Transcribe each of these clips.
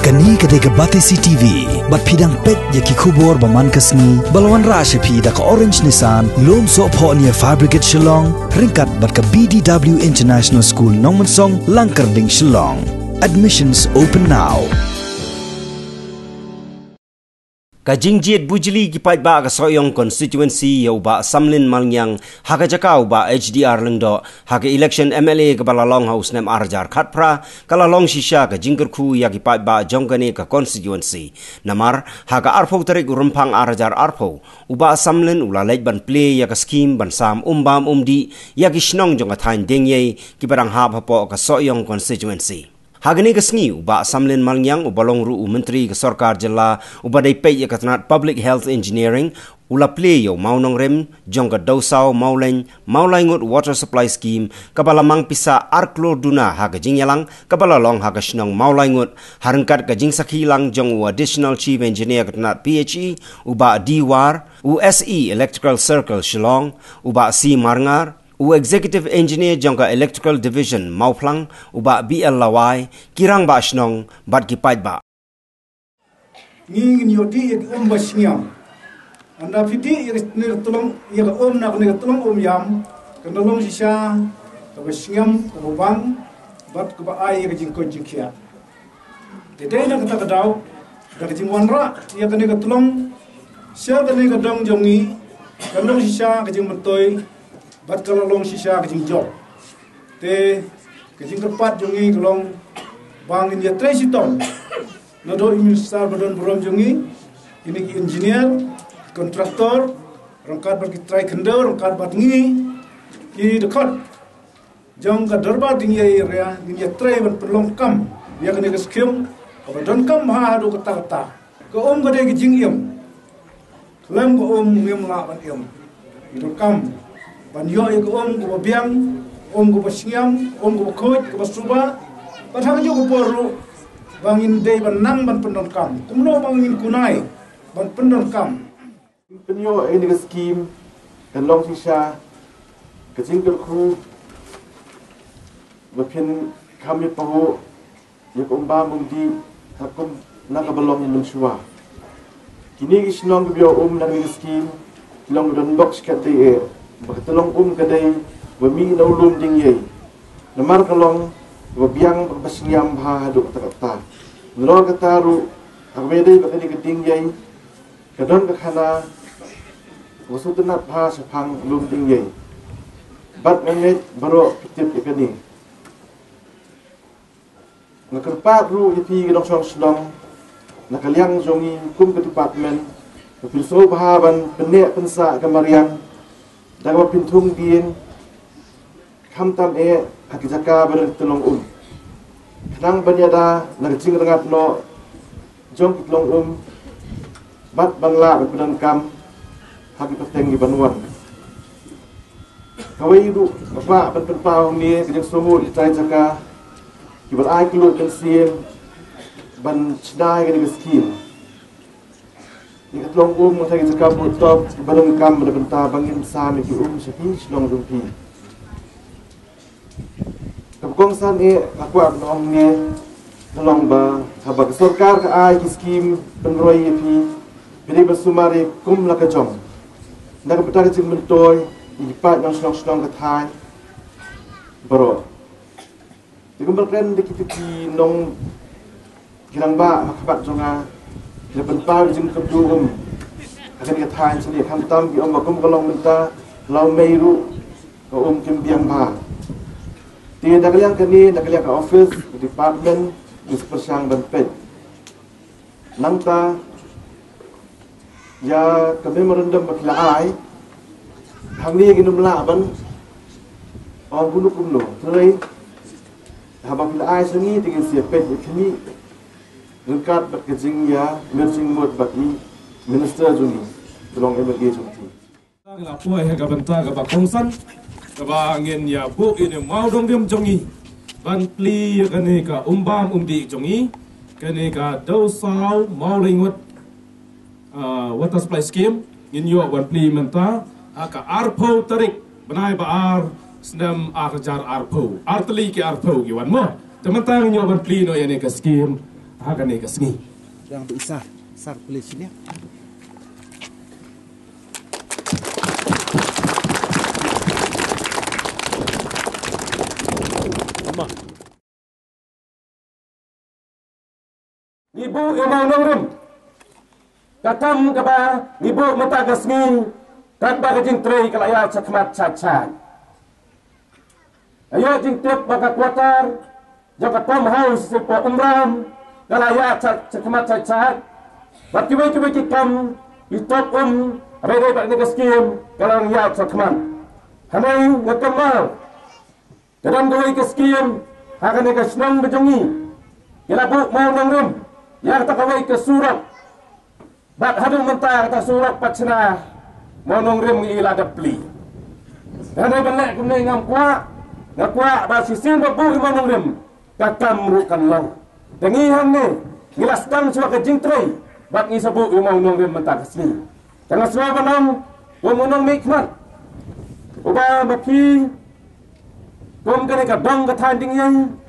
Kani kadega Batisi TV, bat pidang pet ya ki kubor baman kasni, balwan rasha pi da ka Orange Nissan, lom so po niya Fabricate Shillong, ringkat bat ka BDW International School Nongmansong, Langkarding Shillong. Admissions open now. Kajingjiet bujili gipat ba ka soyong constituency ya uba samlin malnyang haga jaka uba HDR lengdo haga election MLA ka balalong house nem arjar khatpra kalalong shisha ka jingkerku ya gipat ba jongkane ka constituency namar haga arpho tarik rumpang arjar arpho uba samlin ulalej ban play ya ka scheme ban sam umbam umdi ya gishnong jonga thain dengye kibarang hab hapo ka soyong constituency. Hagani kasngi uba samlin malnyang ubalong ru menteri ke sarkar jela uba dai pei ya katnat public health engineering ula play yo maunong rem jongka dosau maulaingut water supply scheme kabala mang pisa arklo duna haga jingyalang kabala long haga shnong maulaingut harangkat ka jingsaki lang jong additional chief engineer katnat PHE uba diwar USE electrical circle shillong uba si marngar executive engineer jongka electrical division mauplang uba BL lawai kirang ba shnong bat kipat ba ni yoti basnya anda fiti ni tulong ya nak ni tulong yam kendolong sisa to basnyam to bang bat ko ba ai ka jingko jingkia dede na kata kadaw da jingwanra ya ka ni tulong sia ka ni dong jongi kendolong sisa ka jing mentoy bat kalalong sisa ka jing job te ka jing kepat jongi kalong bangin ya tresiton nado imisar badan berom jongi ini engineer kontraktor rangkat bagi try kendo rangkat bat ngi ki dekat jong ka darba ding ya area ding ya try ban pelong kam ya kene ka skim ka don kam ha do kata kata ko ga de jing yem lam ko yem la ban yem itu kam ban yo ko ko biang ko singyam ko khoj ko suba patang jo ko poru bangin dei ban nang ban pendon kam kumno bangin kunai ban pendon kam penyo ini ke scheme dan long sisa ke jingkel ku bapin kami paho ya ko ba mungdi takum naga belong yang suwa kini isnong bio nang ke scheme long don box kat dei bakatulong kadai bami naulum ding ye namar kalong babiang basingyam ha do kata nro kataru agmede bakani keding ye kadon kakhana wasudnat ha sapang lum ding ye bat menget baro pitip ikani nakarpat ru yati gedong song slong nakaliang jongi kum ke department pilso bahaban penek pensa kamarian dawa pintung din kamtam hakijaka bareng tulong kanang banyada nagjing rengat no jong tulong bat bangla bedan kam haki peteng di banuan kawai du apa penpau ni kejeng sumu di tai jaka kibar ai keluar pensil ban cedai ke skin ikat saya kita butuh barang kam berbentar bangin sami ki sepi long rumpi kapkong san aku abnong ne tolong ba habak sarkar ka ai ki scheme penroi pi bini bersumari kum la ka jong nak betar jing mentoy ipat nang slong ka thai bro dikumbalkan dikiti nong kirang ba makabat jonga lepas pau jeng kedua akan kita tanya sini hantam di bakum kalau minta lau meiru ke kimbiang ba tiada kalian kini nak kalian ke office department di persang benpet nangta ya kami merendam bakla ai kami ingin melaban orang bunuh kumno terus habang ai sini dengan siapa kini rengkat berkejing ya merjing mot bagi minister jungi tolong MLA jungi ngala puai ha benta ka kongsan ka ngin ya bu ini mau dong dem jungi ban pli kane ka umbam umdi jungi kane ka dosau mau lingut water supply scheme ngin yo ban pli menta ka arpo tarik benai ba ar snem arjar arpo artli ki arpo gi wan mo teman tang yo ban pli no yani ka scheme hagane kasngi. Yang berisar, sar polis sini. Ibu imam nongrum katam kaba ibu mata kasngi kan baga jing trei kalaya cakmat cacat. Ayo jing tip baga kuatar jaka tom house sepo umram kalaya cakmat cacat. Baki-baki kikam itop rede bak ni kaskim kalaya cakmat. Hanai ngakamal kadang doi kaskim hakane kasnong bejongi kila bu mau nongrum yang tak kawai ke surat bat hadung mentah kata surat pacna monong rim ila dapli dan ai balak kumne ngam kwa ba sisin ba bu monong rim kakam rukan long dengi hang ne ngilas dang suwa ke jingtrei bat ngi sabu monong rim mentah kasni jangan suwa banam monong mikmat uba baki kom kene ka dong ka thanding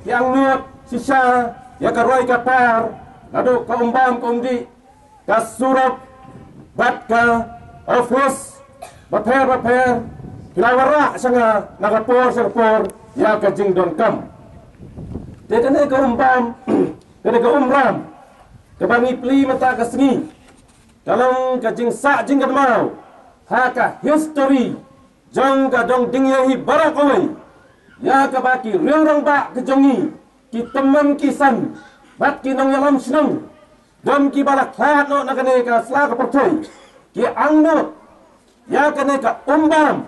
yang nuat sisa ya ka roi ka par aduh ka umbam kumdi ka surat bat ka office baper kilawara sanga nakapor ya ka jingdon kam dekane ka umbam kene ka umram ka bangi pli mata ka sengi kalong ka jing sa jingkat mau ha ka history jong ka dong dingyahi barakawai ya ka baki riang ba ke jongi ki teman kisan bat ki nong yalam senang dan ki balak khat no nakane ka sla ka pertai ki angno ya kane ka umbam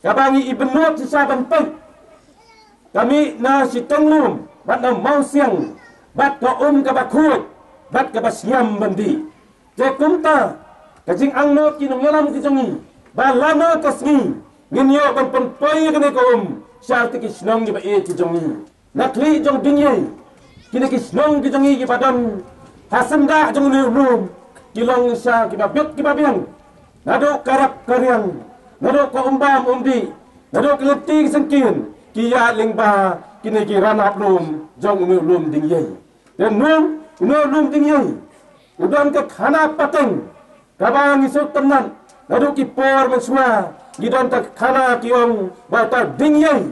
ka bangi ibnot si saban pek kami na si tenglum bat na mau siang bat ka ka bakut bat ka basyam bandi je kumta ka jing angno ki nong yalam ki jongi balano kasmi nginyo ban penpoi kane ka syarti ki senang ki ba e ki jongi nakli jong dingyai kini kisnong kijongi kipadam hasenda jong nulum kilong sya kibabit kibabiang nado karap karyang nado ko umbam umdi nado keleti kisengkin kiya lingba kini kiranap lum jong nulum dingyai dan nulum dingyai udan ke khana pateng kabang isu tenan nado kipor mensua gidan tak khana kiong batar dingyai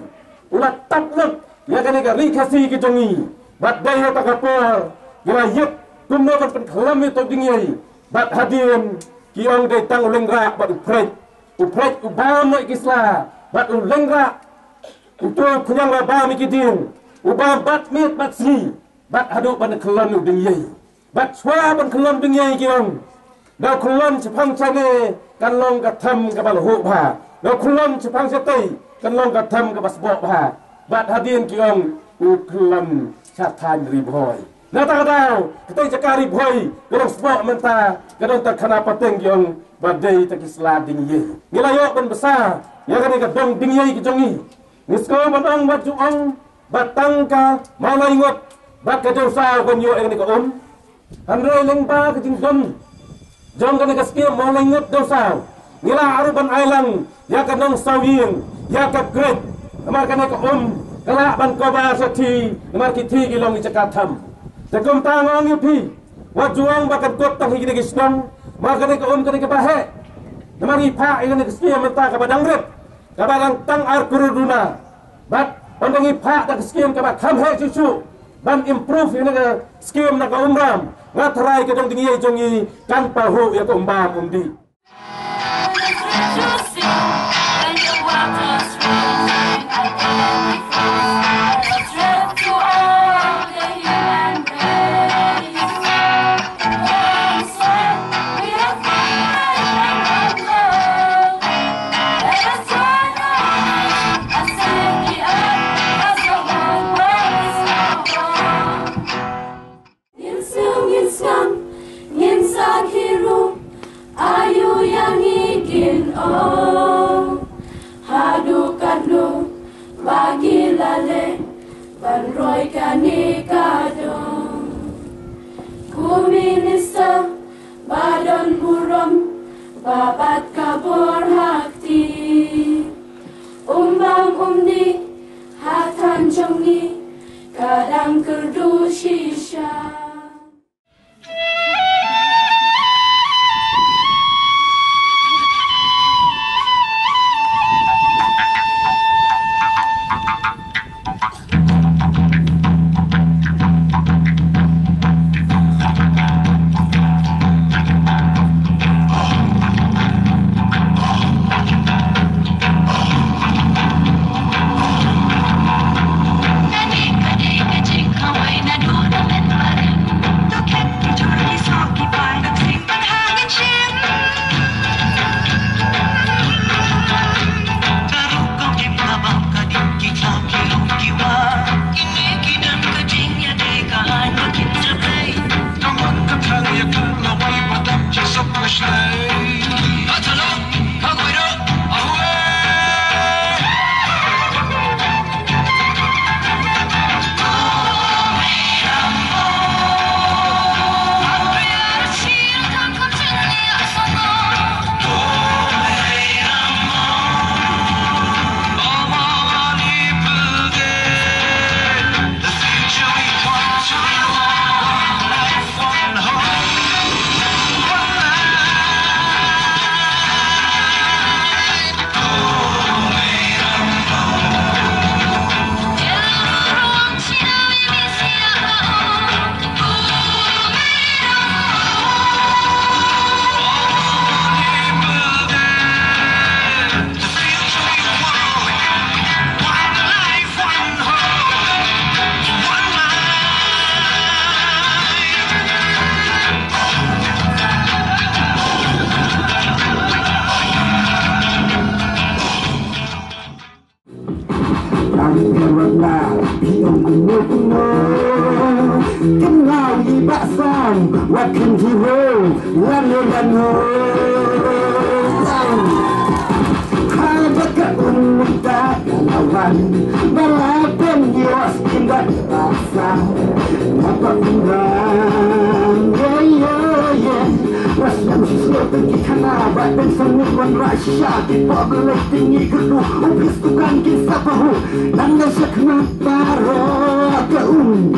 ulat taplek ya kene ka rikasi kijongi bat daya takapor kira yep kumno kan kelam itu dingyai bat hadirin kiong de tang lengra bat upret ubam ikisla bat lengra uto kunyang ba mikidin ubam bat mit bat si bat hadu ban kelam dingyai bat swa ban kelam dingyai kiong da kelam sepang chane kan long ka tham ka bal ho ba da kelam sepang setai kan long ka tham ka bas bo ba bat hadirin kiong kelam Satan riboy. Nata kadau, kita cakap riboy. Kalau sebab mentah, kadang tak kenapa tengyong badai tak islah dingye. Ngilayok ban besar, ya kan ikat dong dingye kijongi. Nisko banong bajuang batangka mana ingot bat kajau sa banyo yang ni ka Handrai lengba kejingdom. Jong kan ikat skia mana ingot dosa. Ngila aruban ailang, ya kan dong sawing, ya kan grade. Amar kan ikat kalak ban kobar sati namar kiti kilong icakatam takum tangong yupi wajuang bakat kot tang higi gisnong makane ka kane ka bahe namar ipa ingane kiskia menta ka badang rep ka badang tang ar kuruduna bat pandang ipa tak skim ka batam he cucu ban improve ingane ka skim na ka umram ngatrai ka dong dingi jongi kan pahu ya ka umbam undi babat kabur hakti umbam umdi hatan jongi kadang kerdu shisha baksam wakin hero lanu Habaka umuta kalawan Malapan Diyos ingat rasa Napakinggan Rasanya sesuai pergi kanabat dan semua rasya Kita boleh tinggi keduh Upis tukang kisah bahu Dan nasa kenapa roh keun